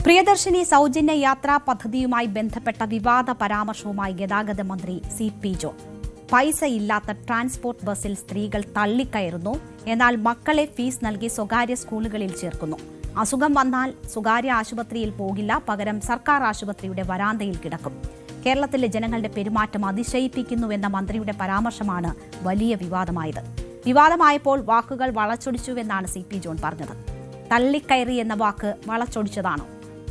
പ്രിയദർശിനി സൗജന്യ യാത്രാ പദ്ധതിയുമായി ബന്ധപ്പെട്ട വിവാദ പരാമർശവുമായി ഗതാഗത മന്ത്രി സി.പി. ജോൺ. പൈസയില്ലാത്ത ട്രാൻസ്പോർട്ട് ബസ്സിൽ സ്ത്രീകൾ തള്ളിക്കയറുന്നു, എന്നാൽ മക്കളെ ഫീസ് നൽകി സ്വകാര്യ സ്കൂളുകളിൽ ചേർക്കുന്നു. അസുഖം വന്നാൽ സ്വകാര്യ ആശുപത്രിയിൽ പോകില്ല, പകരം സർക്കാർ ആശുപത്രിയുടെ വരാന്തയിൽ കിടക്കും. കേരളത്തിലെ ജനങ്ങളുടെ പെരുമാറ്റം അതിശയിപ്പിക്കുന്നുവെന്ന മന്ത്രിയുടെ പരാമർശമാണ് വലിയ വിവാദമായത്. വിവാദമായപ്പോൾ വാക്കുകൾ വളച്ചൊടിച്ചുവെന്നാണ് സി.പി. ജോൺ പറഞ്ഞത്. തള്ളിക്കയറി എന്ന വാക്ക് വളച്ചൊടിച്ചതാണോ?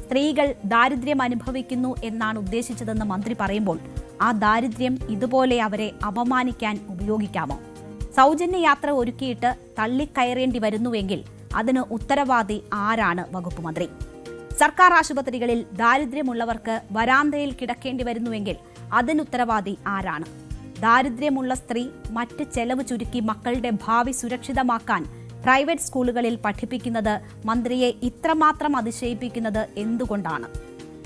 സ്ത്രീകൾ ദാരിദ്ര്യം അനുഭവിക്കുന്നു എന്നാണ് ഉദ്ദേശിച്ചതെന്ന് മന്ത്രി പറയുമ്പോൾ ആ ദാരിദ്ര്യം ഇതുപോലെ അവരെ അപമാനിക്കാൻ ഉപയോഗിക്കാമോ? സൗജന്യ യാത്ര ഒരുക്കിയിട്ട് തള്ളിക്കയറേണ്ടി വരുന്നുവെങ്കിൽ അതിന് ഉത്തരവാദി ആരാണ് വകുപ്പ് മന്ത്രി? സർക്കാർ ആശുപത്രികളിൽ ദാരിദ്ര്യമുള്ളവർക്ക് വരാന്തയിൽ കിടക്കേണ്ടി വരുന്നുവെങ്കിൽ അതിനുത്തരവാദി ആരാണ്? ദാരിദ്ര്യമുള്ള സ്ത്രീ മറ്റ് ചെലവ് ചുരുക്കി മക്കളുടെ ഭാവി സുരക്ഷിതമാക്കാൻ പ്രൈവറ്റ് സ്കൂളുകളിൽ പഠിപ്പിക്കുന്നത് മന്ത്രിയെ ഇത്രമാത്രം അതിശയിപ്പിക്കുന്നത് എന്തുകൊണ്ടാണ്?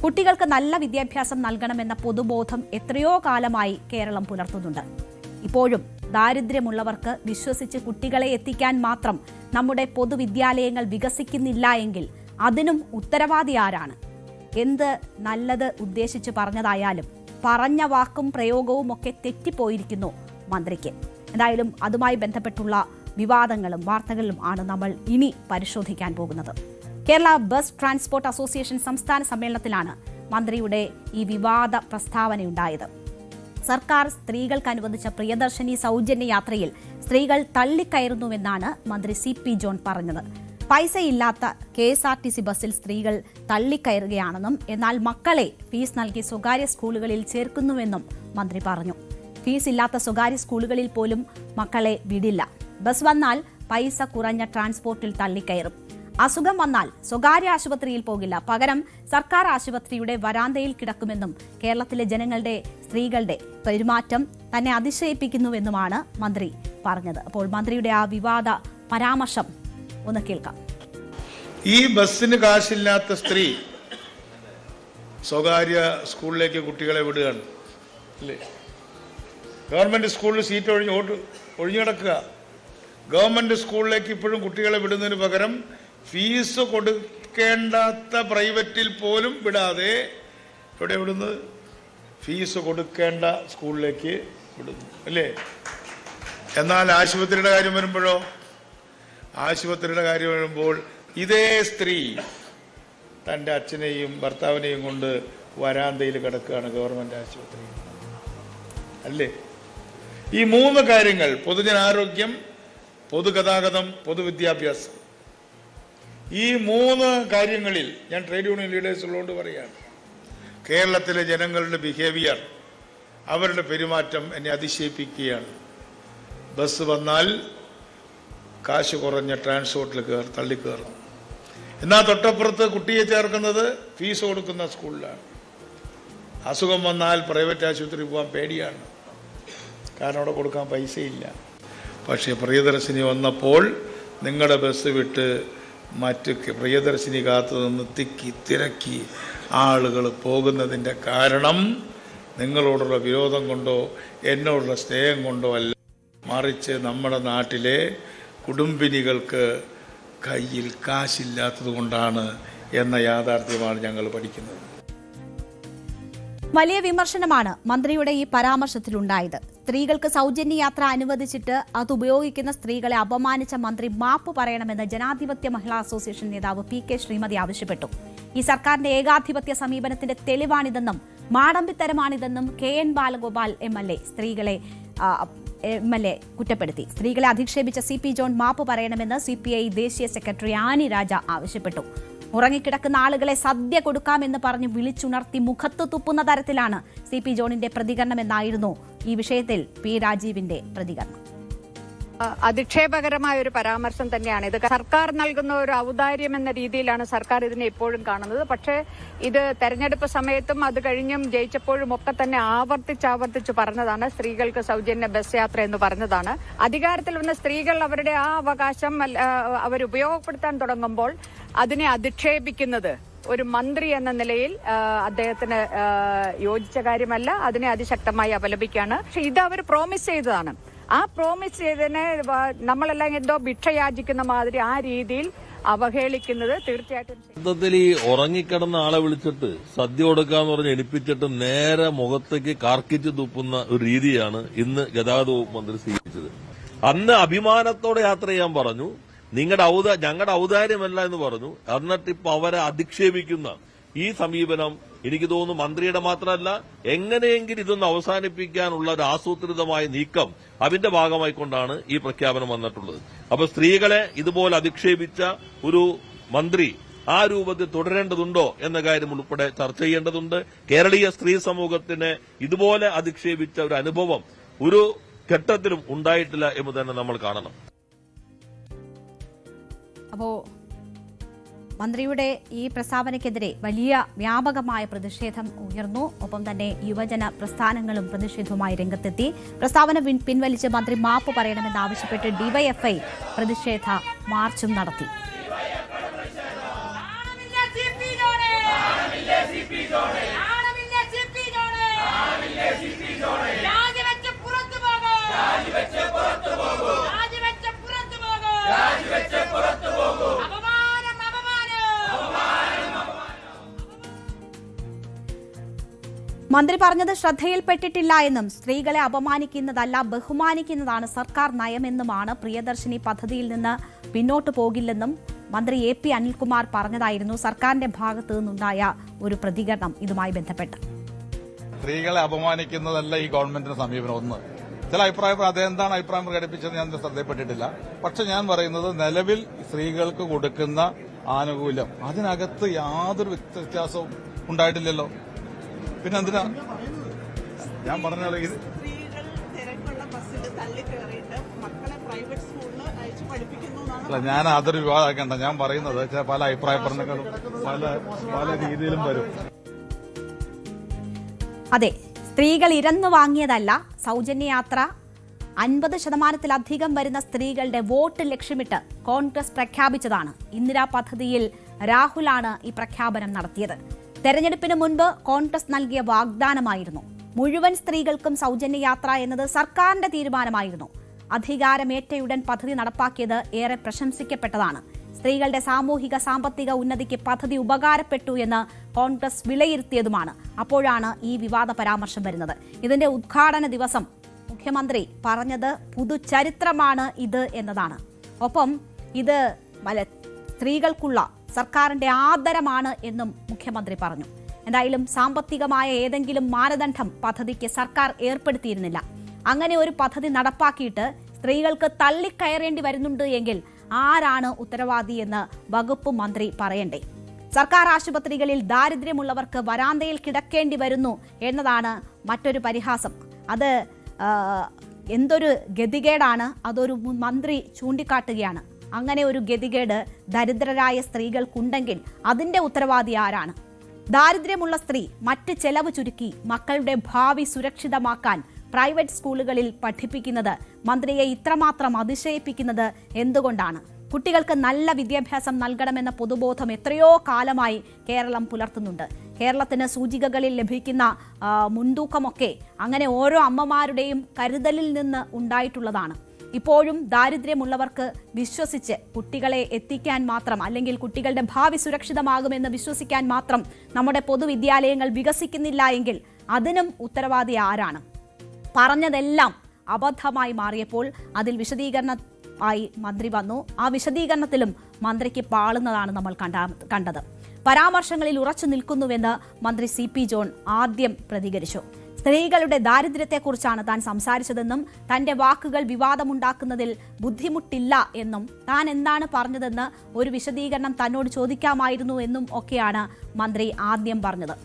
കുട്ടികൾക്ക് നല്ല വിദ്യാഭ്യാസം നൽകണമെന്ന പൊതുബോധം എത്രയോ കാലമായി കേരളം പുലർത്തുന്നുണ്ട്. ഇപ്പോഴും ദാരിദ്ര്യമുള്ളവർക്ക് വിശ്വസിച്ച് കുട്ടികളെ എത്തിക്കാൻ മാത്രം നമ്മുടെ പൊതുവിദ്യാലയങ്ങൾ വികസിക്കുന്നില്ല എങ്കിൽ അതിനും ഉത്തരവാദി ആരാണ്? എന്ത് നല്ലത് ഉദ്ദേശിച്ച് പറഞ്ഞതായാലും പറഞ്ഞ വാക്കും പ്രയോഗവും ഒക്കെ തെറ്റിപ്പോയിരിക്കുന്നു മന്ത്രിക്ക്. എന്തായാലും അതുമായി ബന്ധപ്പെട്ടുള്ള വിവാദങ്ങളും വാർത്തകളും ആണ് നമ്മൾ ഇനി പരിശോധിക്കാൻ പോകുന്നത്. കേരള ബസ് ട്രാൻസ്പോർട്ട് അസോസിയേഷൻ സംസ്ഥാന സമ്മേളനത്തിലാണ് മന്ത്രിയുടെ ഈ വിവാദ പ്രസ്താവനയുണ്ടായത്. സർക്കാർ സ്ത്രീകൾക്ക് അനുവദിച്ച പ്രിയദർശിനി സൗജന്യ യാത്രയിൽ സ്ത്രീകൾ തള്ളിക്കയറുന്നുവെന്നാണ് മന്ത്രി സി.പി. ജോൺ പറഞ്ഞത്. പൈസയില്ലാത്ത KSRTC ബസ്സിൽ സ്ത്രീകൾ തള്ളിക്കയറുകയാണെന്നും എന്നാൽ മക്കളെ ഫീസ് നൽകി സ്വകാര്യ സ്കൂളുകളിൽ ചേർക്കുന്നുവെന്നും മന്ത്രി പറഞ്ഞു. ഫീസ് ഇല്ലാത്ത സ്വകാര്യ സ്കൂളുകളിൽ പോലും മക്കളെ വിടില്ല. ബസ് വന്നാൽ പൈസ കുറഞ്ഞ ട്രാൻസ്പോർട്ടിൽ തള്ളിക്കയറും. അസുഖം വന്നാൽ സ്വകാര്യ ആശുപത്രിയിൽ പോകില്ല, പകരം സർക്കാർ ആശുപത്രിയുടെ വരാന്തയിൽ കിടക്കുമെന്നും കേരളത്തിലെ ജനങ്ങളുടെ സ്ത്രീകളുടെ പെരുമാറ്റം തന്നെ അതിശയിപ്പിക്കുന്നുവെന്നുമാണ് മന്ത്രി പറഞ്ഞത്. അപ്പോൾ മന്ത്രിയുടെ ആ വിവാദ പരാമർശം ഒന്ന് കേൾക്കാം. ഈ ബസ്സിന് കാശില്ലാത്ത സ്ത്രീ സ്വകാര്യ സ്കൂളിലേക്ക് കുട്ടികളെ വിടുകയാണ് അല്ലേ? ഗവൺമെന്റ് സ്കൂളിൽ സീറ്റ് ഒഴിഞ്ഞു കിടക്കുക. ഗവൺമെന്റ് സ്കൂളിലേക്ക് ഇപ്പോഴും കുട്ടികളെ വിടുന്നതിന് പകരം ഫീസ് കൊടുക്കേണ്ടാത്ത പ്രൈവറ്റിൽ പോലും വിടാതെ എവിടെ വിടുന്നത്? ഫീസ് കൊടുക്കേണ്ട സ്കൂളിലേക്ക് വിടുന്നു അല്ലേ? എന്നാൽ ആശുപത്രിയുടെ കാര്യം വരുമ്പോഴോ? ആശുപത്രിയുടെ കാര്യം വരുമ്പോൾ ഇതേ സ്ത്രീ തൻ്റെ അച്ഛനെയും ഭർത്താവിനെയും കൊണ്ട് വരാന്തയിൽ കിടക്കുകയാണ് ഗവൺമെന്റ് ആശുപത്രി അല്ലേ? ഈ മൂന്ന് കാര്യങ്ങൾ, പൊതുജനാരോഗ്യം, പൊതുഗതാഗതം, പൊതുവിദ്യാഭ്യാസം, ഈ മൂന്ന് കാര്യങ്ങളിൽ ഞാൻ ട്രേഡ് യൂണിയൻ ലീഡേഴ്സ് ഉള്ളതുകൊണ്ട് പറയുകയാണ്, കേരളത്തിലെ ജനങ്ങളുടെ ബിഹേവിയർ, അവരുടെ പെരുമാറ്റം എന്നെ അതിശയിപ്പിക്കുകയാണ്. ബസ് വന്നാൽ കാശ് കുറഞ്ഞ ട്രാൻസ്പോർട്ടിൽ തള്ളിക്കയറും. എന്നാൽ തൊട്ടപ്പുറത്ത് കുട്ടിയെ ചേർക്കുന്നത് ഫീസ് കൊടുക്കുന്ന സ്കൂളിലാണ്. അസുഖം വന്നാൽ പ്രൈവറ്റ് ആശുപത്രി പോകാൻ പേടിയാണ്, കാരണം അവിടെ കൊടുക്കാൻ പൈസയില്ല. പക്ഷേ പ്രിയദർശിനി വന്നപ്പോൾ നിങ്ങളുടെ ബസ് വിട്ട് മറ്റ് പ്രിയദർശിനി കാത്തു നിന്ന് തിരക്കി ആളുകൾ പോകുന്നതിൻ്റെ കാരണം നിങ്ങളോടുള്ള വിരോധം കൊണ്ടോ എന്നോടുള്ള സ്നേഹം കൊണ്ടോ അല്ല, മറിച്ച് നമ്മുടെ നാട്ടിലെ കുടുംബിനികൾക്ക് കയ്യിൽ കാശില്ലാത്തത് കൊണ്ടാണ് എന്ന യാഥാർത്ഥ്യമാണ് ഞങ്ങൾ പഠിക്കുന്നത്. വലിയ വിമർശനമാണ് മന്ത്രിയുടെ ഈ പരാമർശത്തിലുണ്ടായത്. സ്ത്രീകൾക്ക് സൗജന്യ യാത്ര അനുവദിച്ചിട്ട് അത് ഉപയോഗിക്കുന്ന സ്ത്രീകളെ അപമാനിച്ച മന്ത്രി മാപ്പ് പറയണമെന്ന് ജനാധിപത്യ മഹിളാ അസോസിയേഷൻ നേതാവ് P.K. ശ്രീമതി ആവശ്യപ്പെട്ടു. ഈ സർക്കാരിന്റെ ഏകാധിപത്യ സമീപനത്തിന്റെ തെളിവാണിതെന്നും മാടമ്പിത്തരമാണിതെന്നും KN ബാലഗോപാൽ MLA കുറ്റപ്പെടുത്തി. സ്ത്രീകളെ അധിക്ഷേപിച്ച C.P. ജോൺ മാപ്പ് പറയണമെന്ന് CPI ദേശീയ സെക്രട്ടറി ആനി രാജ ആവശ്യപ്പെട്ടു. ഉറങ്ങിക്കിടക്കുന്ന ആളുകളെ സദ്യ കൊടുക്കാമെന്ന് പറഞ്ഞ് വിളിച്ചുണർത്തി മുഖത്ത് തുപ്പുന്ന തരത്തിലാണ് C.P. ജോണിന്റെ പ്രതികരണമെന്നായിരുന്നു ഈ വിഷയത്തിൽ P. രാജീവിന്റെ പ്രതികരണം. അധിക്ഷേപകരമായ ഒരു പരാമർശം തന്നെയാണ് ഇത്. സർക്കാർ നൽകുന്ന ഒരു ഔദാര്യം എന്ന രീതിയിലാണ് സർക്കാർ ഇതിനെ എപ്പോഴും കാണുന്നത്. പക്ഷേ ഇത് തെരഞ്ഞെടുപ്പ് സമയത്തും അത് കഴിഞ്ഞും ജയിച്ചപ്പോഴും ഒക്കെ തന്നെ ആവർത്തിച്ച് പറഞ്ഞതാണ് സ്ത്രീകൾക്ക് സൗജന്യ ബസ് യാത്ര എന്ന് പറഞ്ഞതാണ്. അധികാരത്തിൽ വന്ന സ്ത്രീകൾ അവരുടെ ആ അവകാശം അവർ ഉപയോഗപ്പെടുത്താൻ തുടങ്ങുമ്പോൾ അതിനെ അധിക്ഷേപിക്കുന്നത് ഒരു മന്ത്രി എന്ന നിലയിൽ അദ്ദേഹത്തിന് യോജിച്ച കാര്യമല്ല. അതിനെ അതിശക്തമായി അപലപിക്കുകയാണ്. പക്ഷെ ഇത് അവർ പ്രോമിസ് ചെയ്തതാണ്. ആ പ്രോമിസ് ചെയ്തതിനെ നമ്മളെല്ലാം എന്തോ ഭിക്ഷ യാചിക്കുന്ന മാതിരി ആ രീതിയിൽ അവഹേളിക്കുന്നത് തീർച്ചയായിട്ടും യഥാർത്ഥത്തിൽ ഈ ഉറങ്ങിക്കിടന്ന ആളെ വിളിച്ചിട്ട് സദ്യ കൊടുക്കാന്ന് പറഞ്ഞ് എണിപ്പിച്ചിട്ട് നേരെ മുഖത്തേക്ക് കാർക്കിച്ച് തുപ്പുന്ന ഒരു രീതിയാണ് ഇന്ന് ഗതാഗത വകുപ്പ് മന്ത്രി സ്വീകരിച്ചത്. അന്ന് അഭിമാനത്തോടെ യാത്ര ചെയ്യാൻ പറഞ്ഞു, ഞങ്ങളുടെ ഔദാര്യമല്ല എന്ന് പറഞ്ഞു. എന്നിട്ട് ഇപ്പൊ അവരെ അധിക്ഷേപിക്കുന്ന ഈ സമീപനം എനിക്ക് തോന്നുന്നു മന്ത്രിയുടെ മാത്രമല്ല, എങ്ങനെയെങ്കിലും ഇതൊന്ന് അവസാനിപ്പിക്കാനുള്ള ഒരു ആസൂത്രിതമായ നീക്കം അതിന്റെ ഭാഗമായിക്കൊണ്ടാണ് ഈ പ്രഖ്യാപനം വന്നിട്ടുള്ളത്. അപ്പൊ സ്ത്രീകളെ ഇതുപോലെ അധിക്ഷേപിച്ച ഒരു മന്ത്രി ആ രൂപത്തിൽ തുടരേണ്ടതുണ്ടോ എന്ന കാര്യം ഉൾപ്പെടെ ചർച്ച ചെയ്യേണ്ടതുണ്ട്. കേരളീയ സ്ത്രീ സമൂഹത്തിനെ ഇതുപോലെ അധിക്ഷേപിച്ച ഒരു അനുഭവം ഒരു ഘട്ടത്തിലും ഉണ്ടായിട്ടില്ല എന്ന് തന്നെ നമ്മൾ കാണണം. അപ്പോ മന്ത്രിയുടെ ഈ പ്രസ്താവനയ്ക്കെതിരെ വലിയ വ്യാപകമായ പ്രതിഷേധം ഉയർന്നു. ഒപ്പം തന്നെ യുവജന പ്രസ്ഥാനങ്ങളും പ്രതിഷേധവുമായി രംഗത്തെത്തി. പ്രസ്താവന പിൻവലിച്ച് മന്ത്രി മാപ്പ് പറയണമെന്നാവശ്യപ്പെട്ട് ഡിവൈഎഫ്ഐ പ്രതിഷേധ മാർച്ചും നടത്തി. മന്ത്രി പറഞ്ഞത് ശ്രദ്ധയിൽപ്പെട്ടിട്ടില്ല എന്നും സ്ത്രീകളെ അപമാനിക്കുന്നതല്ല ബഹുമാനിക്കുന്നതാണ് സർക്കാർ നയമെന്നുമാണ്. പ്രിയദർശിനി പദ്ധതിയിൽ നിന്ന് പിന്നോട്ടു പോകില്ലെന്നും മന്ത്രി AP അനിൽകുമാർ പറഞ്ഞതായിരുന്നു സർക്കാരിന്റെ ഭാഗത്തു നിന്നുണ്ടായ ഒരു പ്രതികരണം ഇതുമായി ബന്ധപ്പെട്ട്. സ്ത്രീകളെ അപമാനിക്കുന്നതല്ല ഈ ഗവൺമെന്റിന്റെ സമീപനം. ഒന്ന് ചില അഭിപ്രായം അതെന്താണ് അഭിപ്രായം പ്രകടിപ്പിച്ചത് ഞാൻ ശ്രദ്ധയിൽപ്പെട്ടിട്ടില്ല. പക്ഷെ ഞാൻ പറയുന്നത് നിലവിൽ സ്ത്രീകൾക്ക് കൊടുക്കുന്ന ആനുകൂല്യം അതിനകത്ത് യാതൊരു വ്യത്യാസവും ഉണ്ടായിട്ടില്ലല്ലോ. പിന്നെ എന്തിനാ ഞാൻ പറഞ്ഞാൽ അല്ല, ഞാൻ അതൊരു വിവാദമാക്കണ്ട. ഞാൻ പറയുന്നത് പല അഭിപ്രായ പ്രകടനങ്ങളും പല രീതിയിലും വരും. അതെ, സ്ത്രീകൾ ഇരന്നു വാങ്ങിയതല്ല. സൗജന്യയാത്ര 50% വരുന്ന സ്ത്രീകളുടെ വോട്ട് ലക്ഷ്യമിട്ട് കോൺഗ്രസ് പ്രഖ്യാപിച്ചതാണ്. ഇന്ദിരാ പദ്ധതിയിൽ രാഹുലാണ് ഈ പ്രഖ്യാപനം നടത്തിയത്. തെരഞ്ഞെടുപ്പിന് മുൻപ് കോൺഗ്രസ് നൽകിയ വാഗ്ദാനമായിരുന്നു. മുഴുവൻ സ്ത്രീകൾക്കും സൗജന്യയാത്ര എന്നത് സർക്കാരിന്റെ തീരുമാനമായിരുന്നു. അധികാരമേറ്റയുടൻ പദ്ധതി നടപ്പാക്കിയത് ഏറെ പ്രശംസിക്കപ്പെട്ടതാണ്. സ്ത്രീകളുടെ സാമൂഹിക സാമ്പത്തിക ഉന്നതിക്ക് പദ്ധതി ഉപകാരപ്പെട്ടു എന്ന് കോൺഗ്രസ് വിലയിരുത്തിയതുമാണ്. അപ്പോഴാണ് ഈ വിവാദ പരാമർശം വരുന്നത്. ഇതിന്റെ ഉദ്ഘാടന ദിവസം മുഖ്യമന്ത്രി പറഞ്ഞത് പുതുചരിത്രമാണ് ഇത് എന്നതാണ്. ഒപ്പം ഇത് സ്ത്രീകൾക്കുള്ള സർക്കാരിന്റെ ആദരമാണ് എന്നും മുഖ്യമന്ത്രി പറഞ്ഞു. എന്തായാലും സാമ്പത്തികമായ ഏതെങ്കിലും മാനദണ്ഡം പദ്ധതിക്ക് സർക്കാർ ഏർപ്പെടുത്തിയിരുന്നില്ല. അങ്ങനെ ഒരു പദ്ധതി നടപ്പാക്കിയിട്ട് സ്ത്രീകൾക്ക് തള്ളിക്കയറേണ്ടി വരുന്നുണ്ട് എങ്കിൽ ആരാണ് ഉത്തരവാദി എന്ന് വകുപ്പ് മന്ത്രി പറയണ്ടേ? സർക്കാർ ആശുപത്രികളിൽ ദാരിദ്ര്യമുള്ളവർക്ക് വരാന്തയിൽ കിടക്കേണ്ടി വരുന്നു എന്നതാണ് മറ്റൊരു പരിഹാസം. അത് എന്തൊരു ഗതികേടാണ്, അതൊരു മന്ത്രി ചൂണ്ടിക്കാട്ടുകയാണ്. അങ്ങനെ ഒരു ഗതികേട് ദരിദ്രരായ സ്ത്രീകൾക്കുണ്ടെങ്കിൽ അതിന്റെ ഉത്തരവാദി ആരാണ്? ദാരിദ്ര്യമുള്ള സ്ത്രീ മറ്റ് ചെലവ് ചുരുക്കി മക്കളുടെ ഭാവി സുരക്ഷിതമാക്കാൻ പ്രൈവറ്റ് സ്കൂളുകളിൽ പഠിപ്പിക്കുന്നത് മന്ത്രിയെ ഇത്രമാത്രം അതിശയിപ്പിക്കുന്നത് എന്തുകൊണ്ടാണ്? കുട്ടികൾക്ക് നല്ല വിദ്യാഭ്യാസം നൽകണമെന്ന പൊതുബോധം എത്രയോ കാലമായി കേരളം പുലർത്തുന്നുണ്ട്. കേരളത്തിന് സൂചികകളിൽ ലഭിക്കുന്ന മുൻതൂക്കമൊക്കെ അങ്ങനെ ഓരോ അമ്മമാരുടെയും കരുതലിൽ നിന്ന് ഉണ്ടായിട്ടുള്ളതാണ്. ഇപ്പോഴും ദാരിദ്ര്യമുള്ളവർക്ക് വിശ്വസിച്ച് കുട്ടികളെ എത്തിക്കാൻ മാത്രം, അല്ലെങ്കിൽ കുട്ടികളുടെ ഭാവി സുരക്ഷിതമാകുമെന്ന് വിശ്വസിക്കാൻ മാത്രം നമ്മുടെ പൊതുവിദ്യാലയങ്ങൾ വികസിക്കുന്നില്ല എങ്കിൽ അതിനും ഉത്തരവാദി ആരാണ്? പറഞ്ഞതെല്ലാം അബദ്ധമായി മാറിയപ്പോൾ അതിൽ വിശദീകരണമായി മന്ത്രി വന്നു. ആ വിശദീകരണത്തിലും മന്ത്രിക്ക് പാളുന്നതാണ് നമ്മൾ കണ്ടത്. പരാമർശങ്ങളിൽ ഉറച്ചു നിൽക്കുന്നുവെന്ന് മന്ത്രി CP ജോൺ ആദ്യം പ്രതികരിച്ചു. സ്ത്രീകളുടെ ദാരിദ്ര്യത്തെക്കുറിച്ചാണ് താൻ സംസാരിച്ചതെന്നും തന്റെ വാക്കുകൾ വിവാദമുണ്ടാക്കുന്നതിൽ ബുദ്ധിമുട്ടില്ല എന്നും താൻ എന്താണ് പറഞ്ഞതെന്ന് ഒരു വിശദീകരണം തന്നോട് ചോദിക്കാമായിരുന്നു എന്നും ഒക്കെയാണ് മന്ത്രി ആദ്യം പറഞ്ഞത്.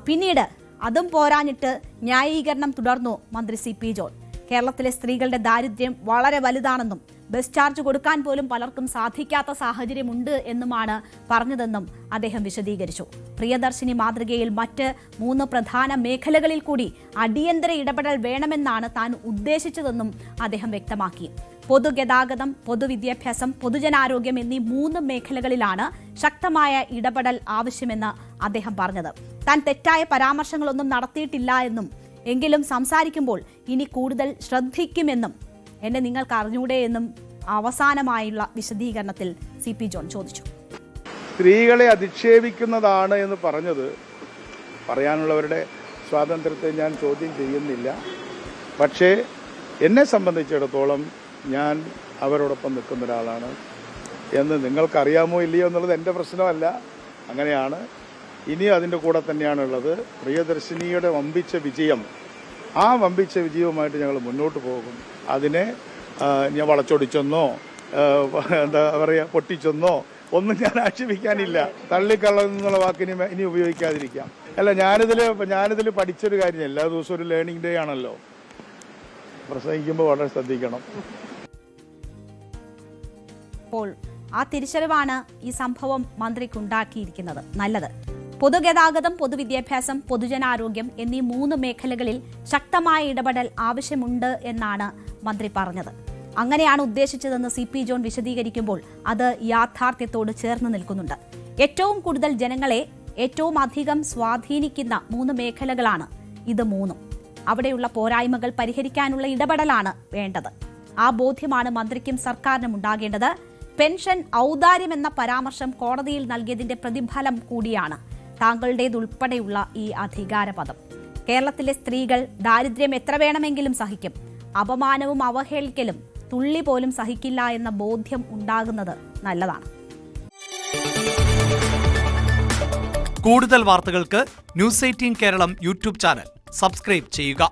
പിന്നീട് അതും പോരാഞ്ഞിട്ട് ന്യായീകരണം തുടർന്നു മന്ത്രി CP ജോൺ. കേരളത്തിലെ സ്ത്രീകളുടെ ദാരിദ്ര്യം വളരെ വലുതാണെന്നും ബസ് ചാർജ് കൊടുക്കാൻ പോലും പലർക്കും സാധിക്കാത്ത സാഹചര്യമുണ്ട് എന്നുമാണ് പറഞ്ഞതെന്നും അദ്ദേഹം വിശദീകരിച്ചു. പ്രിയദർശിനി മാതൃകയിൽ മറ്റ് 3 പ്രധാന മേഖലകളിൽ കൂടി അടിയന്തര ഇടപെടൽ വേണമെന്നാണ് താൻ ഉദ്ദേശിച്ചതെന്നും അദ്ദേഹം വ്യക്തമാക്കി. പൊതുഗതാഗതം, പൊതുവിദ്യാഭ്യാസം, പൊതുജനാരോഗ്യം എന്നീ 3 മേഖലകളിലാണ് ശക്തമായ ഇടപെടൽ ആവശ്യമെന്ന് അദ്ദേഹം പറഞ്ഞത്. താൻ തെറ്റായ പരാമർശങ്ങളൊന്നും നടത്തിയിട്ടില്ല എന്നും എങ്കിലും സംസാരിക്കുമ്പോൾ ഇനി കൂടുതൽ ശ്രദ്ധിക്കുമെന്നും എന്നെ നിങ്ങൾക്ക് അറിഞ്ഞൂടെ എന്നും അവസാനമായുള്ള വിശദീകരണത്തിൽ CP ജോൺ ചോദിച്ചു. സ്ത്രീകളെ അധിക്ഷേപിക്കുന്നതാണ് എന്ന് പറഞ്ഞത് പറയാനുള്ളവരുടെ സ്വാതന്ത്ര്യത്തെ ഞാൻ ചോദ്യം ചെയ്യുന്നില്ല. പക്ഷേ എന്നെ സംബന്ധിച്ചിടത്തോളം ഞാൻ അവരോടൊപ്പം നിൽക്കുന്ന ഒരാളാണ് എന്ന് നിങ്ങൾക്കറിയാമോ ഇല്ലയോ എന്നുള്ളത് എൻ്റെ പ്രശ്നമല്ല. അങ്ങനെയാണ്. ഇനിയും അതിൻ്റെ കൂടെ തന്നെയാണുള്ളത്. പ്രിയദർശിനിയുടെ വമ്പിച്ച വിജയം, ആ വമ്പിച്ച വിജയവുമായിട്ട് ഞങ്ങൾ മുന്നോട്ട് പോകും. അതിനെ ഞാൻ വളച്ചൊടിച്ചെന്നോ എന്താ പറയുക പൊട്ടിച്ചെന്നോ ഒന്നും ഞാൻ ആക്ഷേപിക്കാനില്ല. തള്ളിക്കള്ളം എന്നുള്ള വാക്കിനി ഇനി ഉപയോഗിക്കാതിരിക്കാം. അല്ല, ഞാനിതിൽ പഠിച്ചൊരു കാര്യം, എല്ലാ ദിവസവും ഒരു ലേണിംഗ് ഡേ ആണല്ലോ. പ്രസംഗിക്കുമ്പോൾ വളരെ ശ്രദ്ധിക്കണം. അപ്പോൾ ആ തിരിച്ചറിവാണ് ഈ സംഭവം മന്ത്രിക്കുണ്ടാക്കിയിരിക്കുന്നത്. നല്ലത്. പൊതുഗതാഗതം, പൊതുവിദ്യാഭ്യാസം, പൊതുജനാരോഗ്യം എന്നീ 3 മേഖലകളിൽ ശക്തമായ ഇടപെടൽ ആവശ്യമുണ്ട് എന്നാണ് മന്ത്രി പറഞ്ഞത്. അങ്ങനെയാണ് ഉദ്ദേശിച്ചതെന്ന് CP ജോൺ വിശദീകരിക്കുമ്പോൾ അത് യാഥാർത്ഥ്യത്തോട് ചേർന്ന് നിൽക്കുന്നുണ്ട്. ഏറ്റവും കൂടുതൽ ജനങ്ങളെ ഏറ്റവും അധികം സ്വാധീനിക്കുന്ന 3 മേഖലകളാണ് ഇത് 3. അവിടെയുള്ള പോരായ്മകൾ പരിഹരിക്കാനുള്ള ഇടപെടലാണ് വേണ്ടത്. ആ ബോധ്യമാണ് മന്ത്രിക്കും സർക്കാരിനും ഉണ്ടാകേണ്ടത്. പെൻഷൻ ഔദാര്യം എന്ന പരാമർശം കോടതിയിൽ നൽകിയതിന്റെ പ്രതിഫലം കൂടിയാണ് താങ്കളുടേതുൾപ്പെടെയുള്ള ഈ അധികാരപദം. കേരളത്തിലെ സ്ത്രീകൾ ദാരിദ്ര്യം എത്ര വേണമെങ്കിലും സഹിക്കും. അപമാനവും അവഹേളിക്കലും തുള്ളി പോലും സഹിക്കില്ല എന്ന ബോധ്യം ഉണ്ടാകുന്നത് നല്ലതാണ്. കൂടുതൽ വാർത്തകൾക്ക് News 18 കേരളം യൂട്യൂബ് ചാനൽ സബ്സ്ക്രൈബ് ചെയ്യുക.